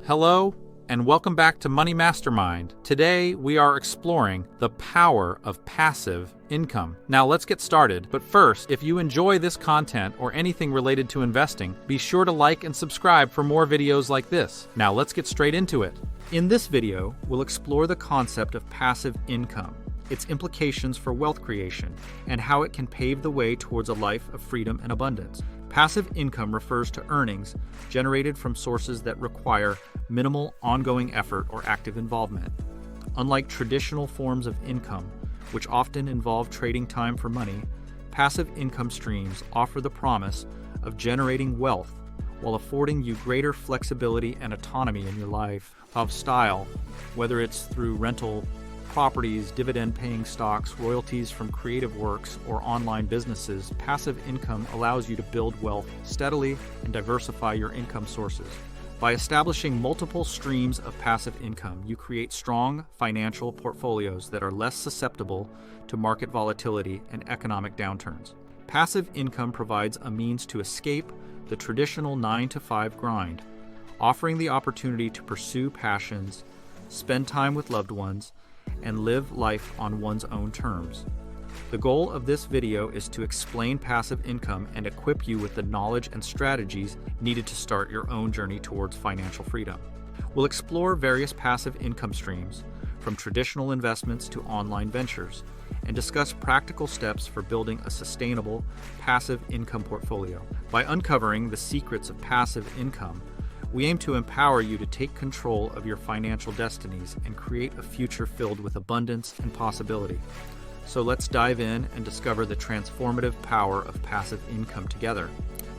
Hello, and welcome back to Money Mastermind. Today, we are exploring the power of passive income. Now, let's get started. But first, if you enjoy this content or anything related to investing, be sure to like and subscribe for more videos like this. Now, let's get straight into it. In this video, we'll explore the concept of passive income, its implications for wealth creation, and how it can pave the way towards a life of freedom and abundance. Passive income refers to earnings generated from sources that require minimal ongoing effort or active involvement. Unlike traditional forms of income, which often involve trading time for money, passive income streams offer the promise of generating wealth while affording you greater flexibility and autonomy in your life of style, whether it's through rental properties, dividend-paying stocks, royalties from creative works, or online businesses. Passive income allows you to build wealth steadily and diversify your income sources. By establishing multiple streams of passive income, you create strong financial portfolios that are less susceptible to market volatility and economic downturns. Passive income provides a means to escape the traditional 9-to-5 grind, offering the opportunity to pursue passions, spend time with loved ones, and live life on one's own terms. The goal of this video is to explain passive income and equip you with the knowledge and strategies needed to start your own journey towards financial freedom. We'll explore various passive income streams, from traditional investments to online ventures, and discuss practical steps for building a sustainable passive income portfolio. By uncovering the secrets of passive income, we aim to empower you to take control of your financial destinies and create a future filled with abundance and possibility. So let's dive in and discover the transformative power of passive income together.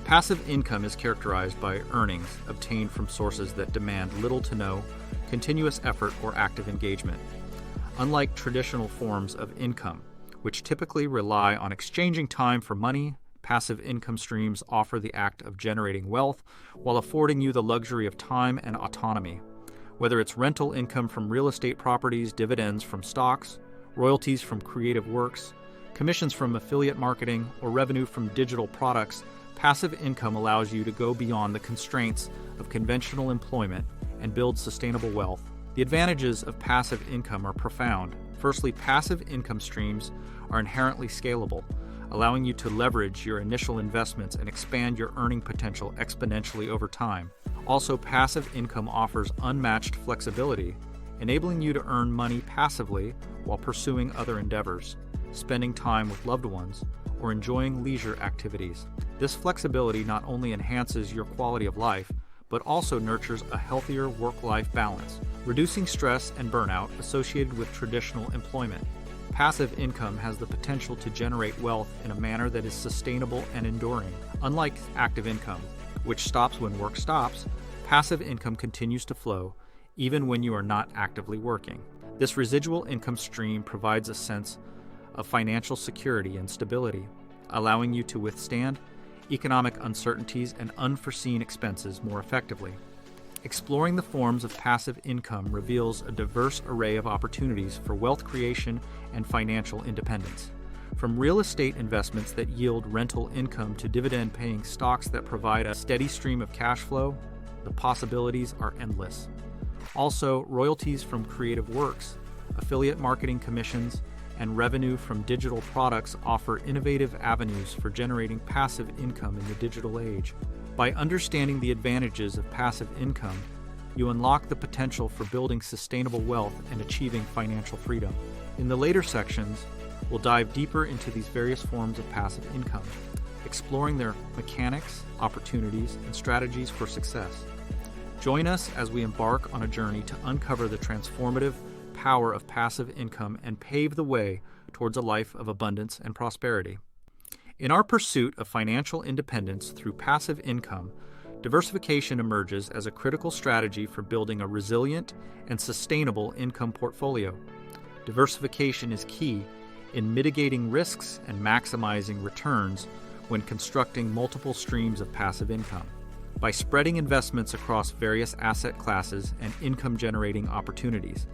Passive income is characterized by earnings obtained from sources that demand little to no continuous effort or active engagement. Unlike traditional forms of income, which typically rely on exchanging time for money, passive income streams offer the act of generating wealth while affording you the luxury of time and autonomy. Whether it's rental income from real estate properties, dividends from stocks, royalties from creative works, commissions from affiliate marketing, or revenue from digital products, passive income allows you to go beyond the constraints of conventional employment and build sustainable wealth. The advantages of passive income are profound. Firstly, passive income streams are inherently scalable, allowing you to leverage your initial investments and expand your earning potential exponentially over time. Also, passive income offers unmatched flexibility, enabling you to earn money passively while pursuing other endeavors, spending time with loved ones, or enjoying leisure activities. This flexibility not only enhances your quality of life, but also nurtures a healthier work-life balance, reducing stress and burnout associated with traditional employment. Passive income has the potential to generate wealth in a manner that is sustainable and enduring. Unlike active income, which stops when work stops, passive income continues to flow even when you are not actively working. This residual income stream provides a sense of financial security and stability, allowing you to withstand economic uncertainties and unforeseen expenses more effectively. Exploring the forms of passive income reveals a diverse array of opportunities for wealth creation and financial independence. From real estate investments that yield rental income to dividend-paying stocks that provide a steady stream of cash flow, the possibilities are endless. Also, royalties from creative works, affiliate marketing commissions, and revenue from digital products offer innovative avenues for generating passive income in the digital age. By understanding the advantages of passive income, you unlock the potential for building sustainable wealth and achieving financial freedom. In the later sections, we'll dive deeper into these various forms of passive income, exploring their mechanics, opportunities, and strategies for success. Join us as we embark on a journey to uncover the transformative power of passive income and pave the way towards a life of abundance and prosperity. In our pursuit of financial independence through passive income, diversification emerges as a critical strategy for building a resilient and sustainable income portfolio. Diversification is key in mitigating risks and maximizing returns when constructing multiple streams of passive income. By spreading investments across various asset classes and income-generating opportunities,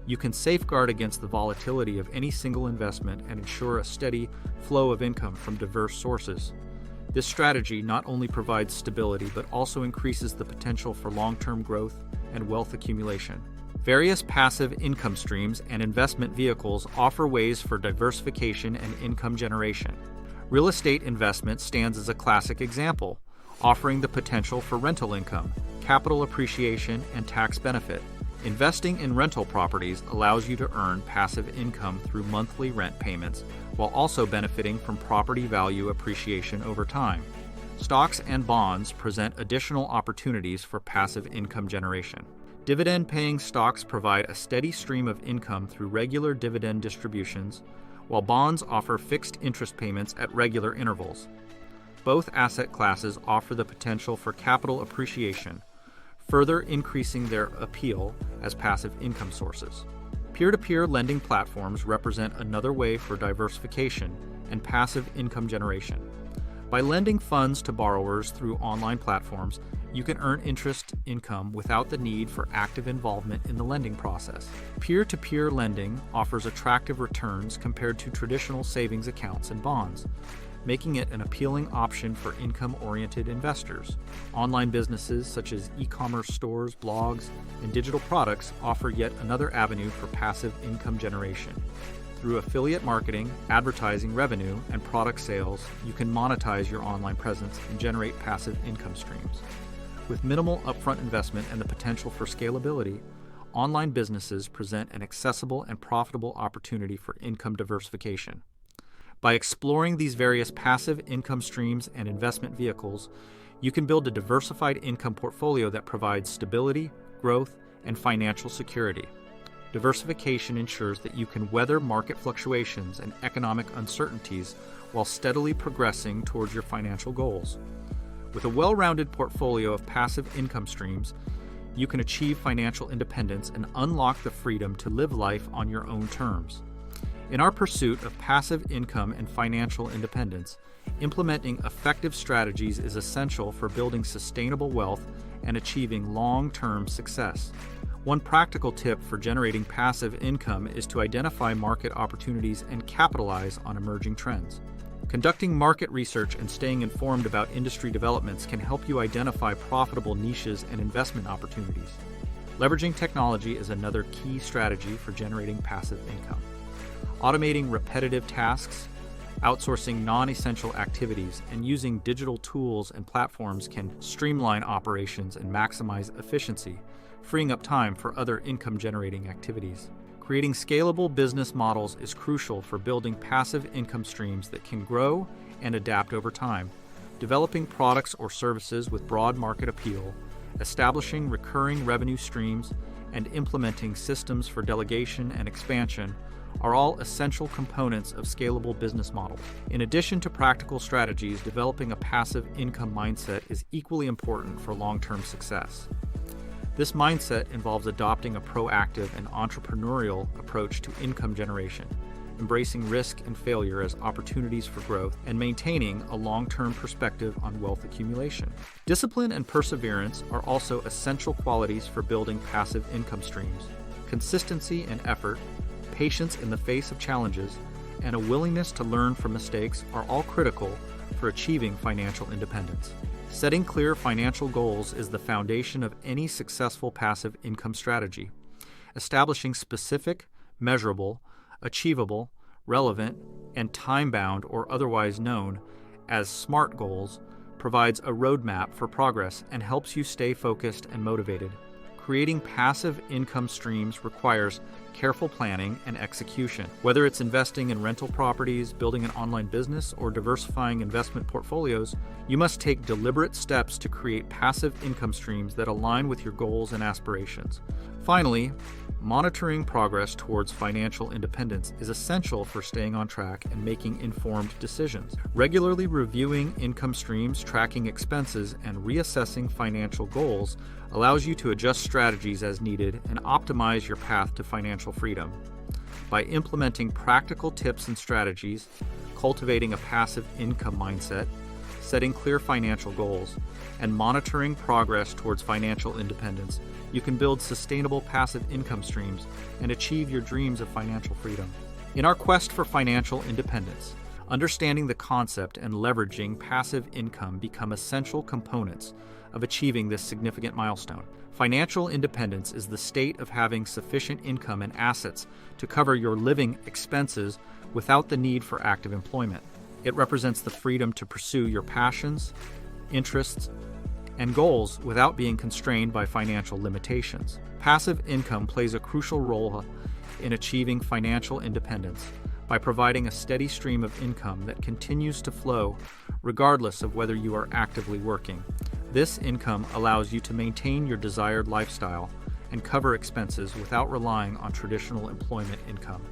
you can safeguard against the volatility of any single investment and ensure a steady flow of income from diverse sources. This strategy not only provides stability but also increases the potential for long-term growth and wealth accumulation. Various passive income streams and investment vehicles offer ways for diversification and income generation. Real estate investment stands as a classic example, offering the potential for rental income, capital appreciation, and tax benefit. Investing in rental properties allows you to earn passive income through monthly rent payments while also benefiting from property value appreciation over time. Stocks and bonds present additional opportunities for passive income generation. Dividend-paying stocks provide a steady stream of income through regular dividend distributions, while bonds offer fixed interest payments at regular intervals. Both asset classes offer the potential for capital appreciation, further increasing their appeal as passive income sources. Peer-to-peer lending platforms represent another way for diversification and passive income generation. By lending funds to borrowers through online platforms, you can earn interest income without the need for active involvement in the lending process. Peer-to-peer lending offers attractive returns compared to traditional savings accounts and bonds, making it an appealing option for income-oriented investors. Online businesses such as e-commerce stores, blogs, and digital products offer yet another avenue for passive income generation. Through affiliate marketing, advertising revenue, and product sales, you can monetize your online presence and generate passive income streams. With minimal upfront investment and the potential for scalability, online businesses present an accessible and profitable opportunity for income diversification. By exploring these various passive income streams and investment vehicles, you can build a diversified income portfolio that provides stability, growth, and financial security. Diversification ensures that you can weather market fluctuations and economic uncertainties while steadily progressing towards your financial goals. With a well-rounded portfolio of passive income streams, you can achieve financial independence and unlock the freedom to live life on your own terms. In our pursuit of passive income and financial independence, implementing effective strategies is essential for building sustainable wealth and achieving long-term success. One practical tip for generating passive income is to identify market opportunities and capitalize on emerging trends. Conducting market research and staying informed about industry developments can help you identify profitable niches and investment opportunities. Leveraging technology is another key strategy for generating passive income. Automating repetitive tasks, outsourcing non-essential activities, and using digital tools and platforms can streamline operations and maximize efficiency, freeing up time for other income-generating activities. Creating scalable business models is crucial for building passive income streams that can grow and adapt over time. Developing products or services with broad market appeal, establishing recurring revenue streams, and implementing systems for delegation and expansion are all essential components of scalable business models. In addition to practical strategies, developing a passive income mindset is equally important for long-term success. This mindset involves adopting a proactive and entrepreneurial approach to income generation, embracing risk and failure as opportunities for growth, and maintaining a long-term perspective on wealth accumulation. Discipline and perseverance are also essential qualities for building passive income streams. Consistency and effort, patience in the face of challenges, and a willingness to learn from mistakes are all critical for achieving financial independence. Setting clear financial goals is the foundation of any successful passive income strategy. Establishing specific, measurable, achievable, relevant, and time-bound or otherwise known as SMART goals provides a roadmap for progress and helps you stay focused and motivated. Creating passive income streams requires careful planning and execution. Whether it's investing in rental properties, building an online business, or diversifying investment portfolios, you must take deliberate steps to create passive income streams that align with your goals and aspirations. Finally, monitoring progress towards financial independence is essential for staying on track and making informed decisions. Regularly reviewing income streams, tracking expenses, and reassessing financial goals allows you to adjust strategies as needed and optimize your path to financial freedom. By implementing practical tips and strategies, cultivating a passive income mindset, setting clear financial goals, and monitoring progress towards financial independence, you can build sustainable passive income streams and achieve your dreams of financial freedom. In our quest for financial independence, Understanding the concept and leveraging passive income become essential components of achieving this significant milestone. Financial independence is the state of having sufficient income and assets to cover your living expenses without the need for active employment. It represents the freedom to pursue your passions, interests, and goals without being constrained by financial limitations. Passive income plays a crucial role in achieving financial independence by providing a steady stream of income that continues to flow regardless of whether you are actively working. This income allows you to maintain your desired lifestyle and cover expenses without relying on traditional employment income.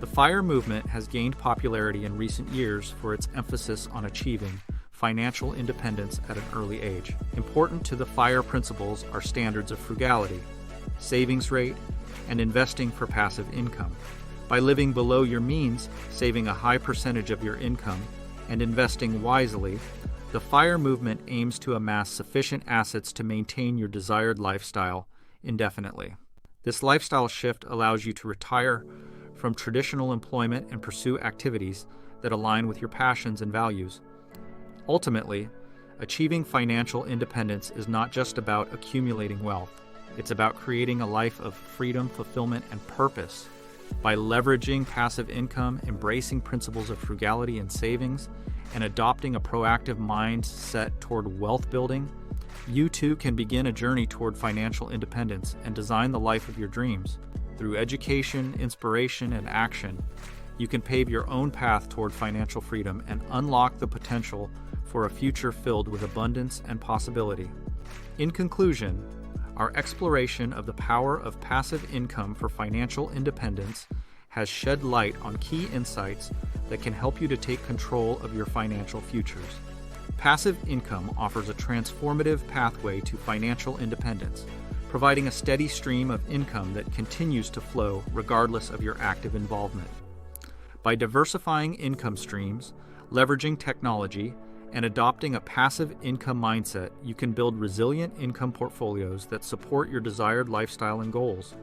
The FIRE movement has gained popularity in recent years for its emphasis on achieving financial independence at an early age. Important to the FIRE principles are standards of frugality, savings rate, and investing for passive income. By living below your means, saving a high percentage of your income, and investing wisely, the FIRE movement aims to amass sufficient assets to maintain your desired lifestyle indefinitely. This lifestyle shift allows you to retire from traditional employment and pursue activities that align with your passions and values. Ultimately, achieving financial independence is not just about accumulating wealth. It's about creating a life of freedom, fulfillment, and purpose. By leveraging passive income, embracing principles of frugality and savings, and adopting a proactive mindset toward wealth building, you too can begin a journey toward financial independence and design the life of your dreams. Through education, inspiration, and action, you can pave your own path toward financial freedom and unlock the potential for a future filled with abundance and possibility. In conclusion, our exploration of the power of passive income for financial independence has shed light on key insights that can help you to take control of your financial futures. Passive income offers a transformative pathway to financial independence, providing a steady stream of income that continues to flow regardless of your active involvement. By diversifying income streams, leveraging technology, and adopting a passive income mindset, you can build resilient income portfolios that support your desired lifestyle and goals.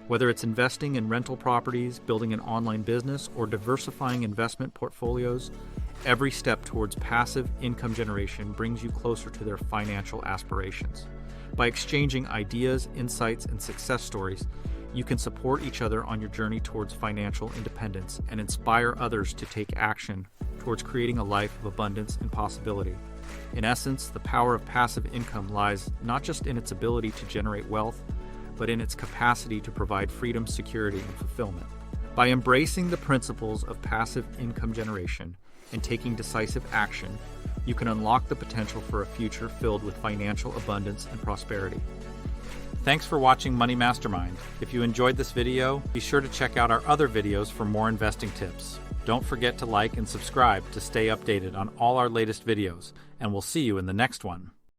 Whether it's investing in rental properties, building an online business, or diversifying investment portfolios, every step towards passive income generation brings you closer to their financial aspirations. By exchanging ideas, insights, and success stories, you can support each other on your journey towards financial independence and inspire others to take action towards creating a life of abundance and possibility. In essence, the power of passive income lies not just in its ability to generate wealth, but in its capacity to provide freedom, security, and fulfillment. By embracing the principles of passive income generation and taking decisive action, you can unlock the potential for a future filled with financial abundance and prosperity. Thanks for watching Money Mastermind. If you enjoyed this video, be sure to check out our other videos for more investing tips. Don't forget to like and subscribe to stay updated on all our latest videos, and we'll see you in the next one.